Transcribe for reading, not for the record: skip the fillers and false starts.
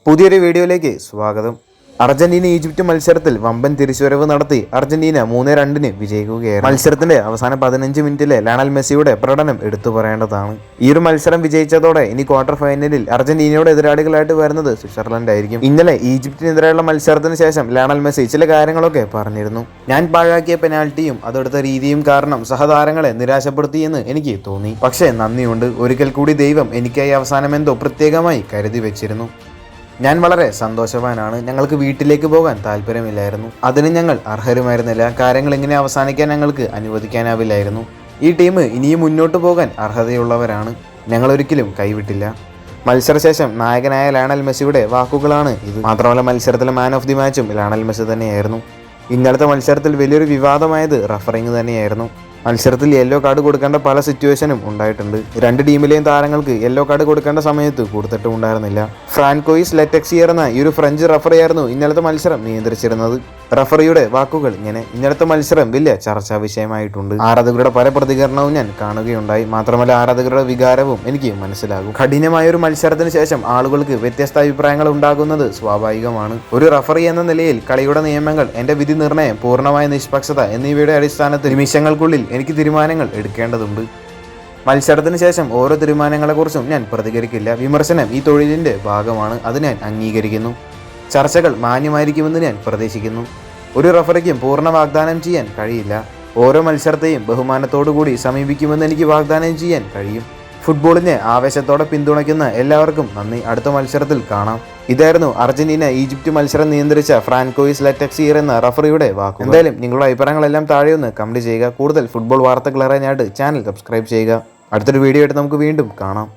പുതിയൊരു വീഡിയോയിലേക്ക് സ്വാഗതം. അർജന്റീന ഈജിപ്റ്റ് മത്സരത്തിൽ വമ്പൻ തിരിച്ചുവരവ് നടത്തി അർജന്റീന 3-2 വിജയിക്കുകയായിരുന്നു. മത്സരത്തിന്റെ അവസാന 15 മിനിറ്റിലെ ലയണൽ മെസ്സിയുടെ പ്രകടനം എടുത്തു പറയേണ്ടതാണ്. ഈ ഒരു മത്സരം വിജയിച്ചതോടെ ഇനി ക്വാർട്ടർ ഫൈനലിൽ അർജന്റീനയുടെ എതിരാളികളായിട്ട് വരുന്നത് സ്വിറ്റ്സർലൻഡ് ആയിരിക്കും. ഇന്നലെ ഈജിപ്തിനെതിരെയുള്ള മത്സരത്തിന് ശേഷം ലയണൽ മെസ്സി ചില കാര്യങ്ങളൊക്കെ പറഞ്ഞിരുന്നു. ഞാൻ പാഴാക്കിയ പെനാൽറ്റിയും അതെടുത്ത രീതിയും കാരണം സഹതാരങ്ങളെ നിരാശപ്പെടുത്തിയെന്ന് എനിക്ക് തോന്നി. പക്ഷേ നന്ദിയുണ്ട്, ഒരിക്കൽ കൂടി ദൈവം എനിക്കായി അവസാനം എന്തോ പ്രത്യേകമായി കരുതി വെച്ചിരുന്നു. ഞാൻ വളരെ സന്തോഷവാനാണ്. ഞങ്ങൾക്ക് വീട്ടിലേക്ക് പോകാൻ താല്പര്യമില്ലായിരുന്നു. അതിന് ഞങ്ങൾ അർഹരുമായിരുന്നില്ല. കാര്യങ്ങൾ ഇങ്ങനെ അവസാനിക്കാൻ ഞങ്ങൾക്ക് അനുവദിക്കാനാവില്ലായിരുന്നു. ഈ ടീം ഇനിയും മുന്നോട്ട് പോകാൻ അർഹതയുള്ളവരാണ്. ഞങ്ങൾ ഒരിക്കലും കൈവിട്ടില്ല. മത്സരശേഷം നായകനായ ലയണൽ മെസ്സിയുടെ വാക്കുകളാണ് ഇത്. മാത്രമല്ല മത്സരത്തിലെ മാൻ ഓഫ് ദി മാച്ചും ലയണൽ മെസ്സി തന്നെയായിരുന്നു. ഇന്നലത്തെ മത്സരത്തിൽ വലിയൊരു വിവാദമായത് റഫറിങ് തന്നെയായിരുന്നു. മത്സരത്തിൽ യെല്ലോ കാർഡ് കൊടുക്കേണ്ട പല സിറ്റുവേഷനും ഉണ്ടായിട്ടുണ്ട്. രണ്ട് ടീമിലെയും താരങ്ങൾക്ക് യെല്ലോ കാർഡ് കൊടുക്കേണ്ട സമയത്ത് കൊടുത്തിട്ടും ഉണ്ടായിരുന്നില്ല. ഫ്രാൻകോയിസ് ലെറ്റക്സിയർ എന്ന ഈ ഒരു ഫ്രഞ്ച് റഫറിയായിരുന്നു ഇന്നലത്തെ മത്സരം നിയന്ത്രിച്ചിരുന്നത്. റഫറിയുടെ വാക്കുകൾ ഇങ്ങനെ: ഇന്നലത്തെ മത്സരം വലിയ ചർച്ചാ വിഷയമായിട്ടുണ്ട്. ആരാധകരുടെ പല പ്രതികരണവും ഞാൻ കാണുകയുണ്ടായി. മാത്രമല്ല ആരാധകരുടെ വികാരവും എനിക്ക് മനസ്സിലാകും. കഠിനമായൊരു മത്സരത്തിന് ശേഷം ആളുകൾക്ക് വ്യത്യസ്ത അഭിപ്രായങ്ങൾ ഉണ്ടാകുന്നത് സ്വാഭാവികമാണ്. ഒരു റഫറി എന്ന നിലയിൽ കളിയുടെ നിയമങ്ങൾ, എന്റെ വിധി നിർണ്ണയം, പൂർണ്ണമായ നിഷ്പക്ഷത എന്നിവയുടെ അടിസ്ഥാനത്തിൽ നിമിഷങ്ങൾക്കുള്ളിൽ എനിക്ക് തീരുമാനങ്ങൾ എടുക്കേണ്ടതുണ്ട്. മത്സരത്തിന് ശേഷം ഓരോ തീരുമാനങ്ങളെക്കുറിച്ചും ഞാൻ പ്രതികരിക്കില്ല. വിമർശനം ഈ തൊഴിലിന്റെ ഭാഗമാണ്, അത് ഞാൻ അംഗീകരിക്കുന്നു. ചർച്ചകൾ മാന്യമായിരിക്കുമെന്ന് ഞാൻ പ്രതീക്ഷിക്കുന്നു. ഒരു റഫറിക്കും പൂർണ്ണ വാഗ്ദാനം ചെയ്യാൻ കഴിയില്ല. ഓരോ മത്സരത്തെയും ബഹുമാനത്തോടുകൂടി സമീപിക്കുമെന്ന് എനിക്ക് വാഗ്ദാനം ചെയ്യാൻ കഴിയും. ഫുട്ബോളിനെ ആവേശത്തോടെ പിന്തുണയ്ക്കുന്ന എല്ലാവർക്കും നന്ദി. അടുത്ത മത്സരത്തിൽ കാണാം. ഇതായിരുന്നു അർജന്റീന ഈജിപ്റ്റ് മത്സരം നിയന്ത്രിച്ച ഫ്രാൻകോയിസ് ലെറ്റക്സിയർ എന്ന റഫറിയുടെ വാക്ക്. എന്തായാലും നിങ്ങളുടെ അഭിപ്രായങ്ങളെല്ലാം താഴെയൊന്ന് കമന്റ് ചെയ്യുക. കൂടുതൽ ഫുട്ബോൾ വാർത്തകൾ അറിയാനായിട്ട് ചാനൽ സബ്സ്ക്രൈബ് ചെയ്യുക. അടുത്തൊരു വീഡിയോ ആയിട്ട് നമുക്ക് വീണ്ടും കാണാം.